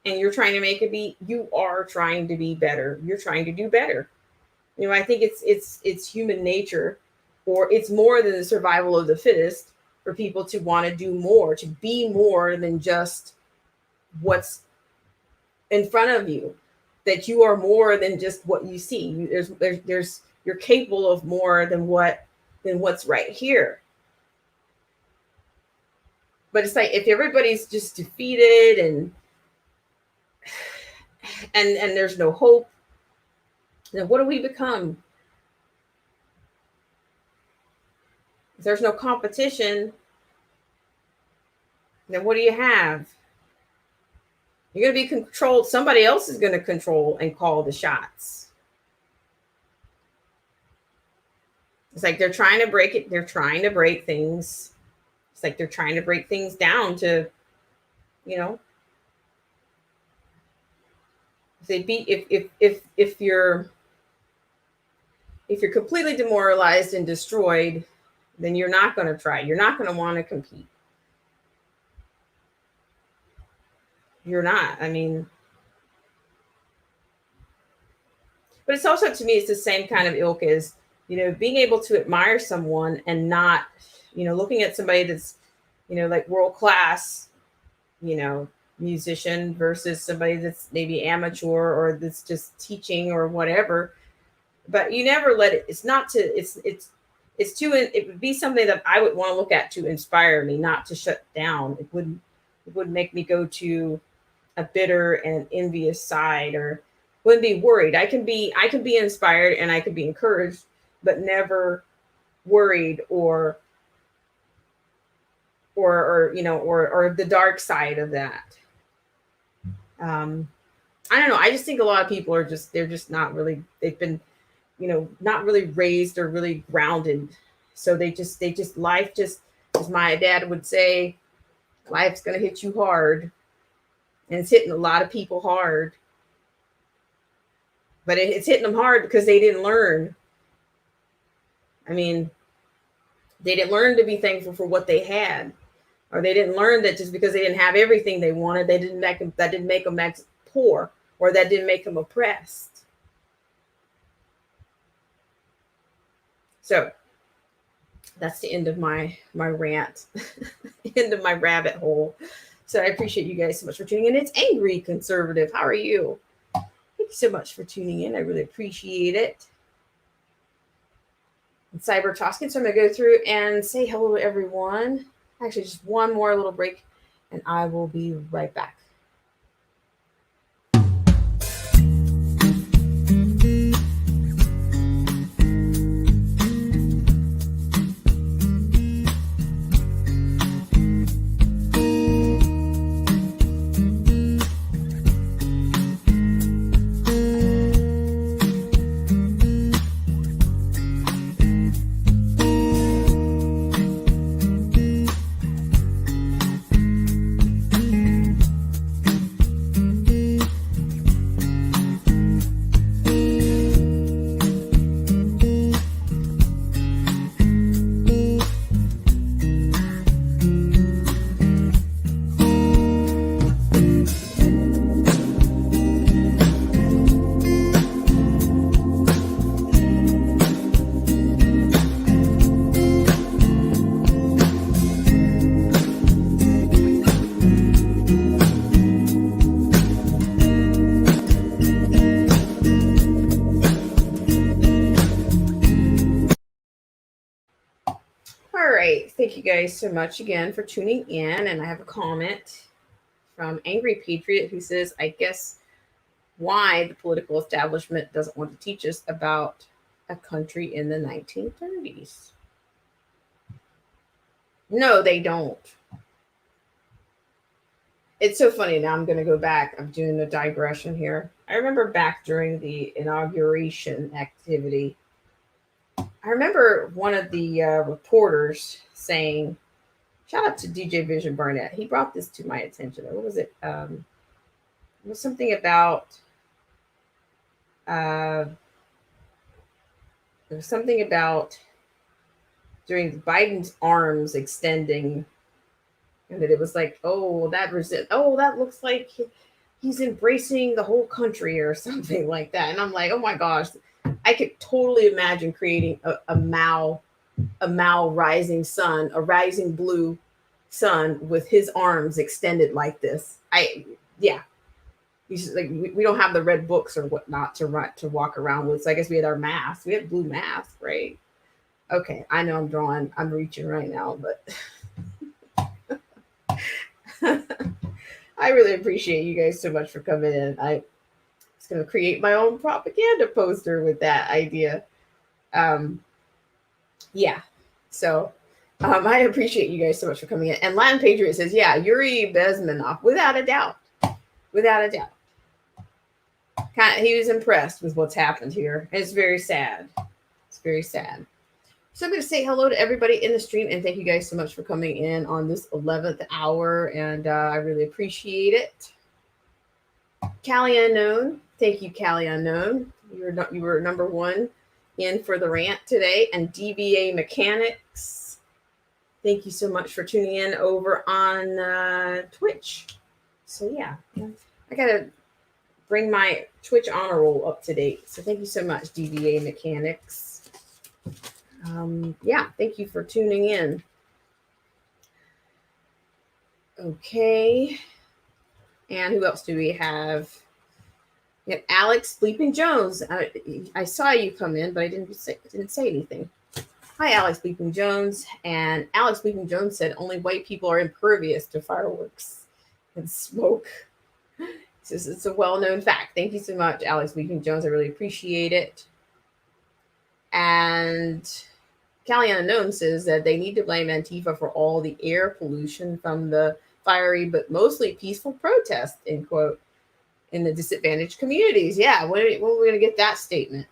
and you're trying to make a B, you are trying to be better. You're trying to do better. I think it's human nature, or it's more than the survival of the fittest for people to want to do more, to be more than just what's in front of you, that you are more than just what you see. You're capable of more than what's right here. But it's like, if everybody's just defeated and there's no hope, then what do we become? If there's no competition, then what do you have? You're going to be controlled. Somebody else is going to control and call the shots. It's like they're trying to break it. They're trying to break things. It's like they're trying to break things down to, you know, if they be if you're completely demoralized and destroyed, then you're not going to try. You're not going to want to compete. You're not. I mean, but it's also, to me, it's the same kind of ilk as, being able to admire someone and not, looking at somebody that's, like world class, you know, musician versus somebody that's maybe amateur or that's just teaching or whatever. But you never let it, it's not to, it's to, it would be something that I would want to look at to inspire me, not to shut down. It wouldn't make me go to a bitter and envious side, or wouldn't be worried. I can be inspired and I could be encouraged, but never worried or the dark side of that. um I don't know, I just think a lot of people they're just not really, they've been, not really raised or really grounded. So they just life just, as my dad would say, life's going to hit you hard, and it's hitting a lot of people hard. But it's hitting them hard because they didn't learn. I mean, they didn't learn to be thankful for what they had, or they didn't learn that just because they didn't have everything they wanted, that didn't make them poor, or that didn't make them oppressed. So that's the end of my rant, end of my rabbit hole. So I appreciate you guys so much for tuning in. It's Angry Conservative. How are you? Thank you so much for tuning in. I really appreciate it. And Cyber Toskin. So I'm going to go through and say hello to everyone. Actually, just one more little break, and I will be right back. All right. Thank you guys so much again for tuning in. And I have a comment from Angry Patriot who says, I guess why the political establishment doesn't want to teach us about a country in the 1930s. No, they don't. It's so funny. Now I'm going to go back. I'm doing a digression here. I remember back during the inauguration activity, I remember one of the reporters saying, shout out to DJ Vision Barnett. He brought this to my attention. What was it? It was something about, uh, there was something about during Biden's arms extending, and that it was like, that looks like he's embracing the whole country or something like that. And I'm like, oh my gosh, I could totally imagine creating a Mao rising sun, a rising blue sun with his arms extended like this. Yeah. Like we don't have the red books or whatnot to walk around with. So I guess we had our masks. We had blue masks, right? Okay, I know I'm reaching right now, but I really appreciate you guys so much for coming in. I was going to create my own propaganda poster with that idea. Yeah. So I appreciate you guys so much for coming in. And Latin Patriot says, yeah, Yuri Bezmenov, without a doubt. Without a doubt. He was impressed with what's happened here. And it's very sad. It's very sad. So I'm going to say hello to everybody in the stream and thank you guys so much for coming in on this 11th hour. And I really appreciate it. Callie Unknown, thank you, Callie Unknown. You were number one in for the rant today. And DBA Mechanics, thank you so much for tuning in over on Twitch. So yeah, I gotta bring my Twitch honor roll up to date. So thank you so much, DBA Mechanics. Yeah, thank you for tuning in. Okay. And who else do we have? We have Alex Sleeping Jones. I saw you come in, but I didn't say anything. Hi, Alex Sleeping Jones. And Alex Sleeping Jones said only white people are impervious to fireworks and smoke. It's a well-known fact. Thank you so much, Alex Sleeping Jones. I really appreciate it. And Callie Unknown says that they need to blame Antifa for all the air pollution from the fiery but mostly peaceful protest, end quote, in the disadvantaged communities. Yeah, when are we going to get that statement?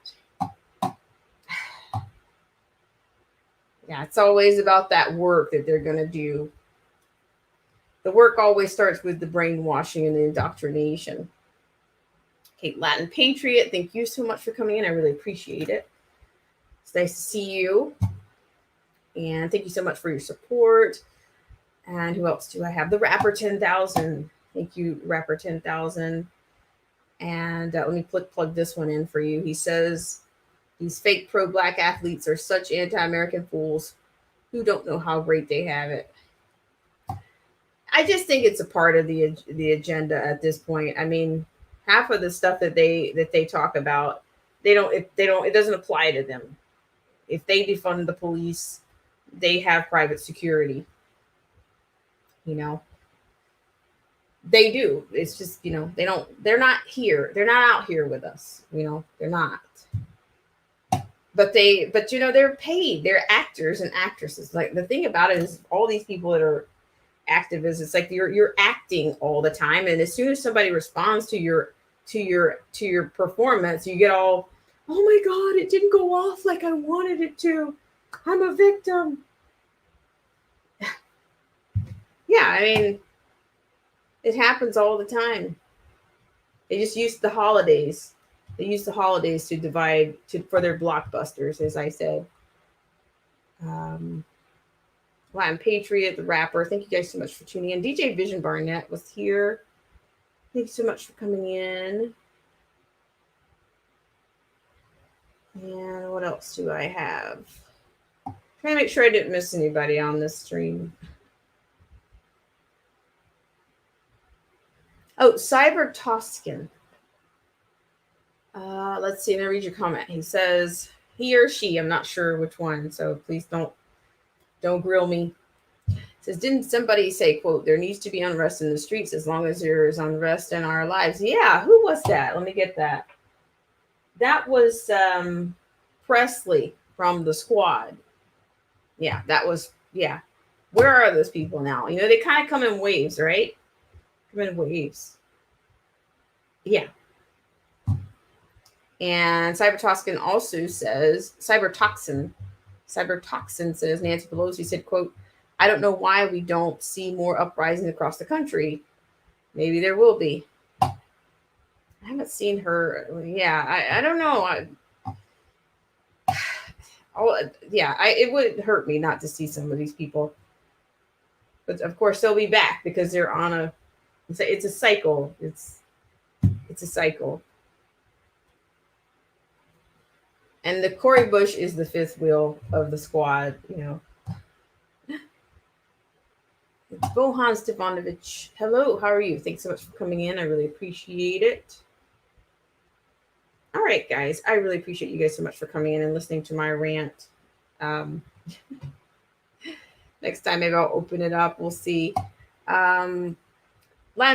Yeah, it's always about that work that they're going to do. The work always starts with the brainwashing and the indoctrination. Okay, Latin Patriot, thank you so much for coming in. I really appreciate it. It's nice to see you. And thank you so much for your support. And who else do I have? The Rapper 10,000. Thank you, Rapper 10,000. And let me plug this one in for you. He says, these fake pro-black athletes are such anti-American fools who don't know how great they have it. I just think it's a part of the agenda at this point. I mean, half of the stuff that they talk about, it doesn't apply to them. If they defund the police, they have private security. You know, they do. It's just, they're not here. They're not out here with us. They're not. But they're paid. They're actors and actresses. Like, the thing about it is all these people that are activists, it's like you're acting all the time. And as soon as somebody responds to your performance, you get all, oh my God, it didn't go off like I wanted it to. I'm a victim. Yeah, I mean, it happens all the time. They just use the holidays. They use the holidays to divide for their blockbusters, as I said. Latin Patriot, the rapper. Thank you guys so much for tuning in. DJ Vision Barnett was here. Thank you so much for coming in. And what else do I have? Trying to make sure I didn't miss anybody on this stream. Oh, Cyber Toscan. Let's see. Let me read your comment. He says, he or she, I'm not sure which one, so please don't grill me. Says, didn't somebody say, quote, there needs to be unrest in the streets as long as there is unrest in our lives? Yeah, who was that? Let me get that. That was Presley from The Squad. Yeah, that was, yeah. Where are those people now? They kind of come in waves, right? Come in waves. Yeah. And Cybertoxin also says, Cybertoxin says, Nancy Pelosi said, quote, I don't know why we don't see more uprisings across the country. Maybe there will be. I haven't seen her. Yeah, I don't know. It would hurt me not to see some of these people. But of course, they'll be back because they're on it's a cycle. It's a cycle. And the Cori Bush is the fifth wheel of the squad, It's Bohan Stefanovic. Hello, how are you? Thanks so much for coming in. I really appreciate it. All right, guys. I really appreciate you guys so much for coming in and listening to my rant. Next time, maybe I'll open it up. We'll see. Land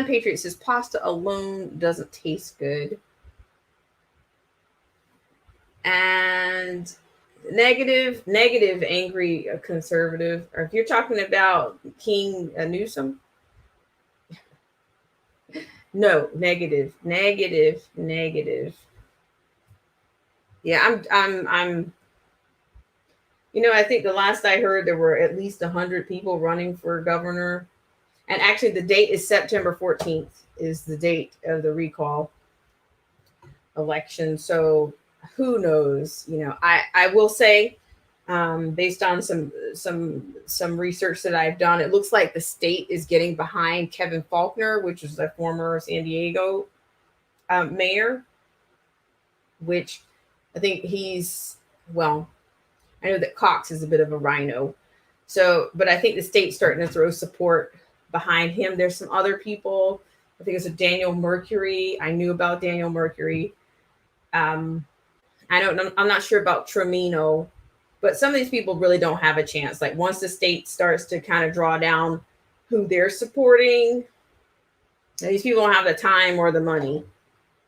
Patriot says, pasta alone doesn't taste good. And negative, angry conservative. Or if you're talking about King Newsom, no, negative. Yeah, I think the last I heard, there were at least 100 people running for governor. And actually, the date is September 14th, is the date of the recall election. So who knows? I will say, based on some research that I've done, it looks like the state is getting behind Kevin Faulconer, which is a former San Diego mayor, which I think well, I know that Cox is a bit of a rhino. So, but I think the state's starting to throw support behind him. There's some other people. I think it's a Daniel Mercury. I knew about Daniel Mercury. Um, I don't know. I'm not sure about Tremino, but some of these people really don't have a chance. Like once the state starts to kind of draw down who they're supporting, these people don't have the time or the money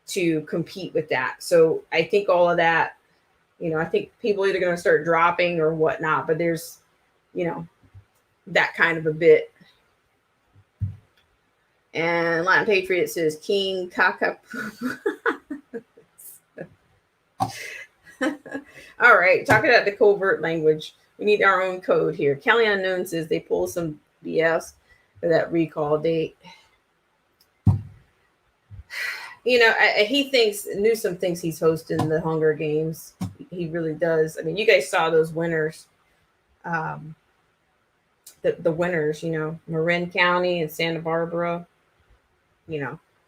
to compete with that. So I think all of that, I think people are either going to start dropping or whatnot, but there's, that kind of a bit. And Latin Patriot says King Kaka. All right, talking about the covert language. We need our own code here. Kelly Unknown says they pull some BS for that recall date. He thinks Newsom thinks he's hosting the Hunger Games. He really does. I mean, you guys saw those winners. The winners, Marin County and Santa Barbara,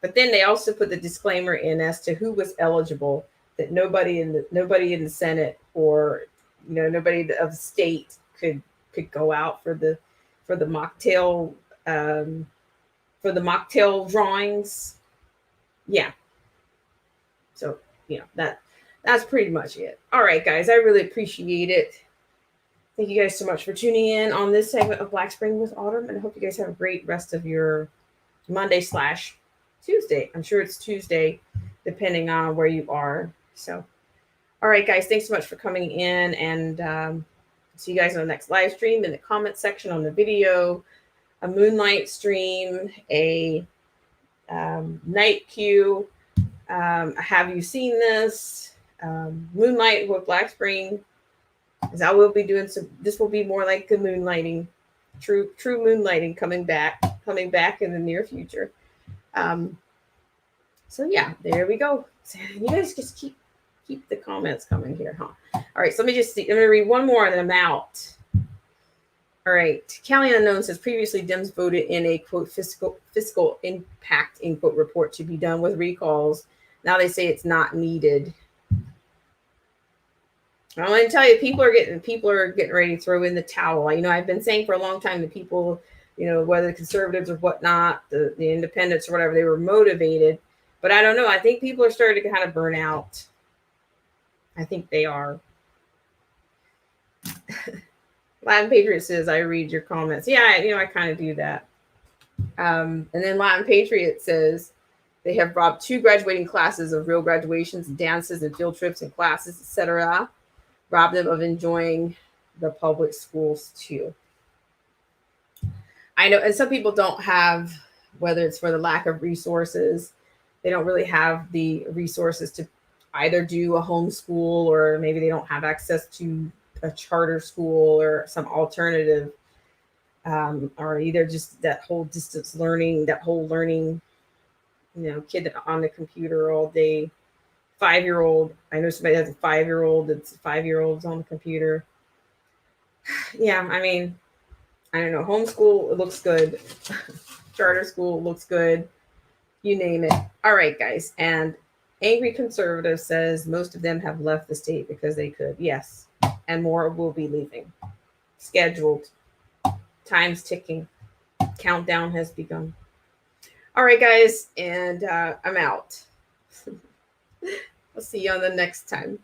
But then they also put the disclaimer in as to who was eligible, that nobody in the Senate or nobody of the state could go out for the mocktail drawings. Yeah. So that's pretty much it. All right, guys, I really appreciate it. Thank you guys so much for tuning in on this segment of Black Spring with Autumn, and I hope you guys have a great rest of your Monday/Tuesday. I'm sure it's Tuesday, depending on where you are. So, all right, guys, thanks so much for coming in, and see you guys on the next live stream, in the comment section on the video, a moonlight stream, a night Q. Have you seen this? Moonlight with Black Spring. As I will be doing this will be more like the moonlighting, true moonlighting coming back in the near future. So yeah, there we go. You guys just keep the comments coming here, huh? All right, so let me just see. I'm gonna read one more and then I'm out. All right. Kelly Unknown says previously Dems voted in a quote fiscal impact in quote report to be done with recalls. Now they say it's not needed. I want to tell you, people are getting ready to throw in the towel. I've been saying for a long time that people, whether the conservatives or whatnot, the independents or whatever, they were motivated. But I don't know. I think people are starting to kind of burn out. I think they are. Latin Patriot says, I read your comments. Yeah, I kind of do that. And then Latin Patriot says, they have robbed 2 graduating classes of real graduations, dances, and field trips and classes, etc. Rob them of enjoying the public schools too. I know, and some people don't have, whether it's for the lack of resources, they don't really have the resources to either do a homeschool, or maybe they don't have access to a charter school or some alternative, or either just that whole distance learning, kid on the computer all day. 5-year-old. I know somebody has a 5-year-old. That's 5-year-olds on the computer. Yeah, I mean, I don't know. Homeschool, it looks good. Charter school looks good. You name it. All right, guys. And Angry Conservative says most of them have left the state because they could. Yes. And more will be leaving. Scheduled. Time's ticking. Countdown has begun. All right, guys. And I'm out. I'll see you on the next time.